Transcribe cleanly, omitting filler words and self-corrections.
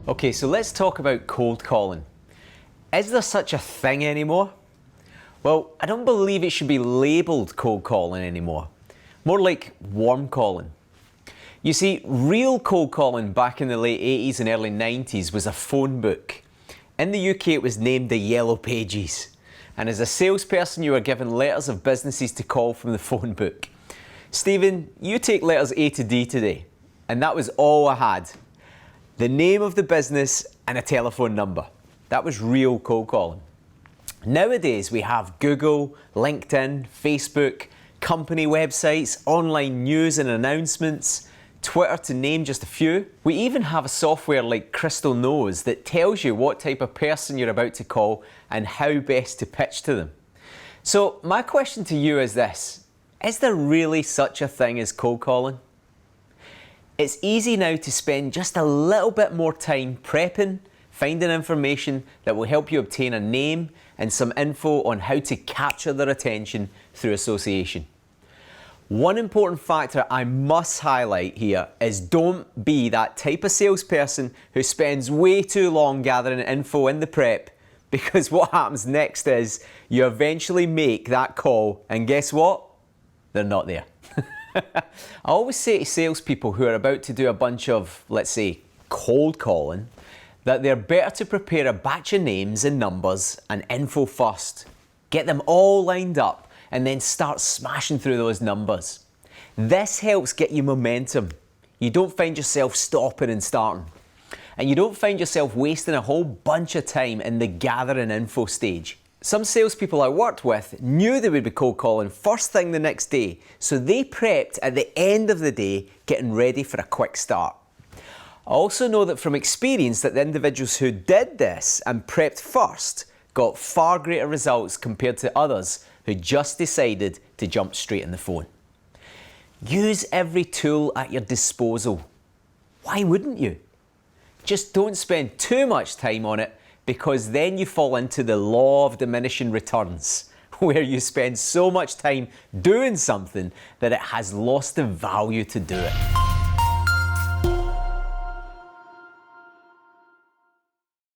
Okay, so let's talk about cold calling. Is there such a thing anymore? Well, I don't believe it should be labelled cold calling anymore. More like warm calling. You see, real cold calling back in the late 80s and early 90s was a phone book. In the UK it was named the Yellow Pages. And as a salesperson you were given letters of businesses to call from the phone book. Stephen, you take letters A to D today. And that was all I had. The name of the business and a telephone number. That was real cold calling. Nowadays we have Google, LinkedIn, Facebook, company websites, online news and announcements, Twitter to name just a few. We even have a software like Crystal Knows that tells you what type of person you're about to call and how best to pitch to them. So my question to you is this: is there really such a thing as cold calling? It's easy now to spend just a little bit more time prepping, finding information that will help you obtain a name and some info on how to capture their attention through association. One important factor I must highlight here is don't be that type of salesperson who spends way too long gathering info in the prep, because what happens next is you eventually make that call and guess what? They're not there. I always say to salespeople who are about to do a bunch of, let's say, cold calling, that they're better to prepare a batch of names and numbers and info first. Get them all lined up and then start smashing through those numbers. This helps get you momentum. You don't find yourself stopping and starting. And you don't find yourself wasting a whole bunch of time in the gathering info stage. Some salespeople I worked with knew they would be cold calling first thing the next day, so they prepped at the end of the day, getting ready for a quick start. I also know that from experience that the individuals who did this and prepped first got far greater results compared to others who just decided to jump straight in the phone. Use every tool at your disposal. Why wouldn't you? Just don't spend too much time on it, because then you fall into the law of diminishing returns, where you spend so much time doing something that it has lost the value to do it.